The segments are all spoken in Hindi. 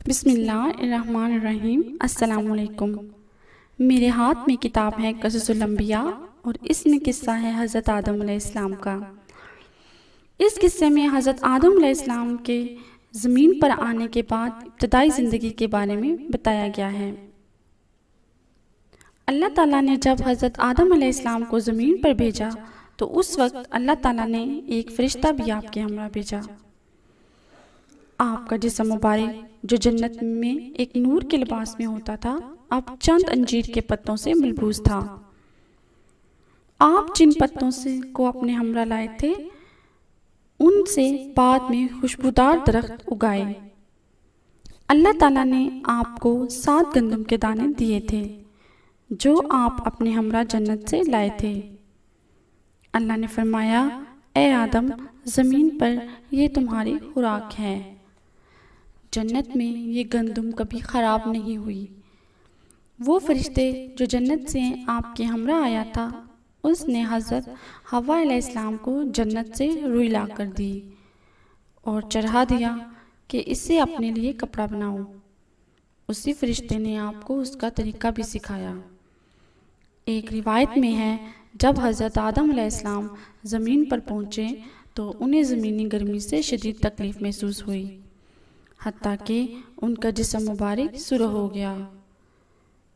बिस्मिल्लाहिर्रहमानिर्रहीम। अस्सलामुअलैकुम। मेरे हाथ में किताब है क़ससुल अंबिया और इसमें किस्सा है हज़रत आदम अलैहिस्सलाम का। इस किस्से में हज़रत आदम अलैहिस्सलाम के ज़मीन पर आने के बाद इब्तदाई ज़िंदगी के बारे में बताया गया है। अल्लाह ताला ने जब हज़रत आदम अलैहिस्सलाम को ज़मीन पर भेजा तो उस वक्त अल्लाह ताला ने एक फ़रिश्ता भी आपके हमरा भेजा। आपका जिस्म मुबारक जो जन्नत में एक नूर के लिबास में होता था, अब चंद अंजीर के पत्तों से मलबूस था। आप जिन पत्तों से को अपने हमरा लाए थे, उनसे बाद में खुशबूदार दरख्त उगाए। अल्लाह ताला ने आपको 7 गंदम के दाने दिए थे, जो आप अपने हमरा जन्नत से लाए थे। अल्लाह ने फरमाया, ए आदम, ज़मीन पर ये तुम्हारी खुराक है। जन्नत में ये गंदम कभी ख़राब नहीं हुई। वो फरिश्ते जो जन्नत से आपके हमरा आया था, उसने हज़रत हव्वा अलैहिस्सलाम को जन्नत से रुई ला कर दी और चढ़ा दिया कि इससे अपने लिए कपड़ा बनाओ। उसी फरिश्ते ने आपको उसका तरीका भी सिखाया। एक रिवायत में है, जब हज़रत आदम अलैहिस्सलाम ज़मीन पर पहुँचे तो उन्हें ज़मीनी गर्मी से शदीद तकलीफ़ महसूस हुई, हत्ता कि उनका जिस्म मुबारक सुरख हो गया।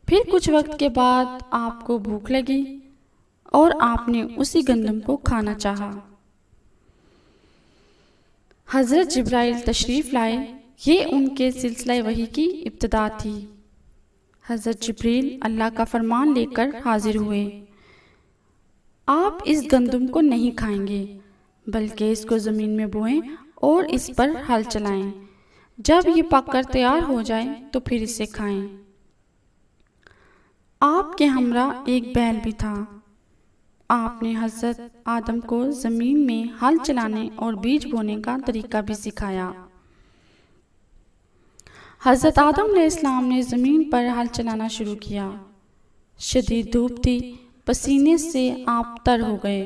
फिर कुछ वक्त के बाद आपको भूख लगी और आपने उसी गंदम को खाना चाहा। हज़रत जिब्राइल तशरीफ़ लाए। ये उनके सिलसिला वही की इब्तिदा थी। हज़रत जिब्रील अल्लाह का फरमान लेकर हाजिर हुए। आप इस गंदम को नहीं खाएंगे, बल्कि इसको ज़मीन में बोएं और इस पर हल चलाएं। जब ये पककर तैयार हो जाए तो फिर इसे खाएं। आपके हमरा एक बैल भी था। आपने हज़रत आदम को ज़मीन में हल चलाने और बीज बोने का तरीका भी सिखाया। हज़रत आदम अलैहिस्सलाम ने ज़मीन पर हल चलाना शुरू किया। शदीद धूप थी, पसीने से आप तर हो गए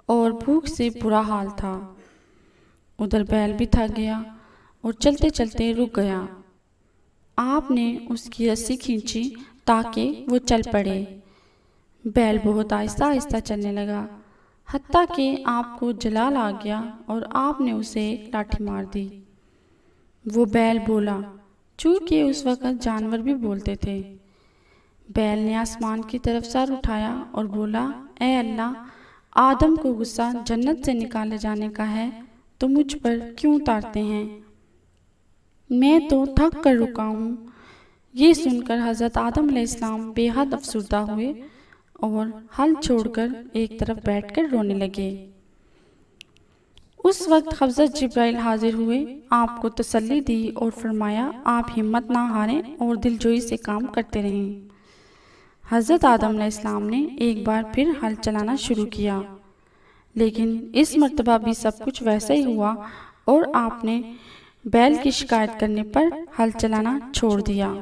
और भूख से बुरा हाल था। उधर बैल भी थक गया और चलते चलते रुक गया। आपने उसकी रस्सी खींची ताकि वो चल पड़े। बैल बहुत आहिस्ता आहिस्ता चलने लगा, हत्ता कि आपको जलाल आ गया और आपने उसे एक लाठी मार दी। वो बैल बोला, चूँकि उस वक़्त जानवर भी बोलते थे। बैल ने आसमान की तरफ सर उठाया और बोला, ए अल्लाह, आदम को गुस्सा जन्नत से निकाले जाने का है तो मुझ पर क्यों उतारते हैं? मैं तो थक कर रुका हूँ। ये सुनकर हज़रत आदम अलैहिस्सलाम बेहद अफसुर्दा हुए और हल छोड़कर एक तरफ बैठकर रोने लगे। उस वक्त हज़रत जिब्राइल हाजिर हुए, आपको तसल्ली दी और फरमाया, आप हिम्मत ना हारें और दिलजोई से काम करते रहें। हज़रत आदम अलैहिस्सलाम ने एक बार फिर हल चलाना शुरू किया, लेकिन इस मर्तबा भी सब कुछ वैसा ही हुआ और आपने बैल की शिकायत करने पर हल चलाना छोड़ दिया।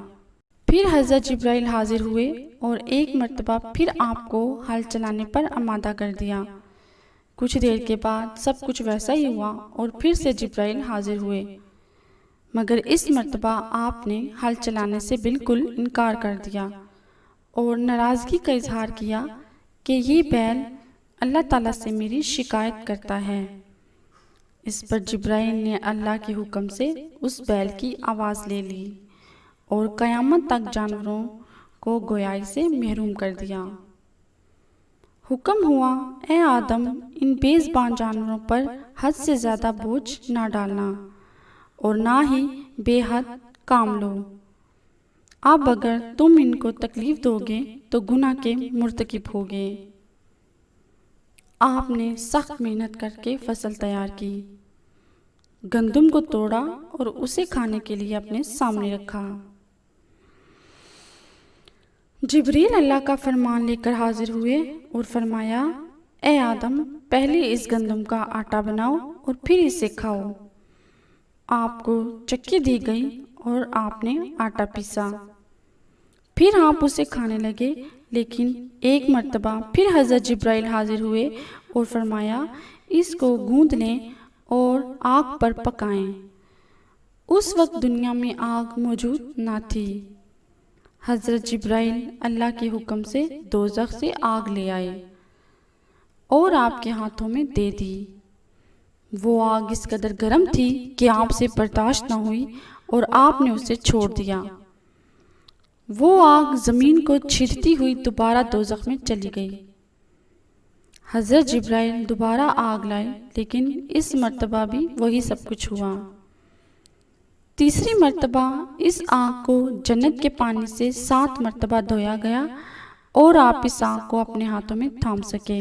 फिर हज़रत जिब्राइल हाजिर हुए और एक मर्तबा फिर आपको हल चलाने पर आमादा कर दिया। कुछ देर के बाद सब कुछ वैसा ही हुआ और फिर से जिब्राइल हाजिर हुए, मगर इस मर्तबा आपने हल चलाने से बिल्कुल इनकार कर दिया और नाराज़गी का इजहार किया कि ये बैल अल्लाह ताला से मेरी शिकायत करता है। इस पर जिब्राइल ने अल्लाह के हुक्म से उस बैल की आवाज़ ले ली और क़यामत तक जानवरों को गोयाई से महरूम कर दिया। हुक्म हुआ, ए आदम, इन बेज़बान जानवरों पर हद से ज़्यादा बोझ ना डालना और ना ही बेहद काम लो। अब अगर तुम इनको तकलीफ़ दोगे तो गुनाह के मुर्तकिब होगे। आपने सख्त मेहनत करके फसल तैयार की, गंदम को तोड़ा और उसे खाने के लिए अपने सामने रखा। जिब्रील अल्लाह का फरमान लेकर हाजिर हुए और फरमाया, ए आदम, पहले इस गंदम का आटा बनाओ और फिर इसे खाओ। आपको चक्की दी गई और आपने आटा पीसा। फिर आप उसे खाने लगे, लेकिन एक मर्तबा फिर हज़रत जिब्राइल हाजिर हुए और फरमाया, इसको गूंद लें और आग पर पकाएं। उस वक्त दुनिया में आग मौजूद ना थी। हज़रत जिब्राइल अल्लाह के हुक्म से दोज़ख से आग ले आए और आपके हाथों में दे दी। वो आग इस कदर गर्म थी कि आपसे बर्दाश्त न हुई और आपने उसे छोड़ दिया। वो आग ज़मीन को छींटती हुई दोबारा दोज़ख में चली गई। हज़रत जिब्राइल दोबारा आग लाए, लेकिन इस मर्तबा भी वही सब कुछ हुआ। तीसरी मर्तबा इस आग को जन्नत के पानी से 7 मर्तबा धोया गया और आप इस आग को अपने हाथों में थाम सके।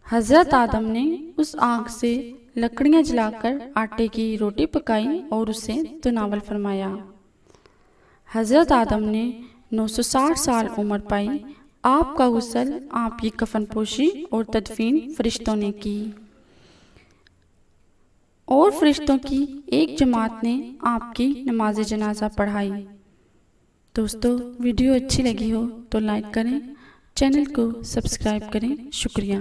हज़रत आदम ने उस आग से लकड़ियां जलाकर आटे की रोटी पकाई और उसे तनावल फरमाया। हज़रत आदम ने 960 साल उम्र पाई। आपका गुस्ल, आपकी कफन पोशी और तदफीन फरिश्तों ने की और फरिश्तों की एक जमात ने आपकी नमाज जनाजा पढ़ाई। दोस्तों, वीडियो अच्छी लगी हो तो लाइक करें, चैनल को सब्सक्राइब करें। शुक्रिया।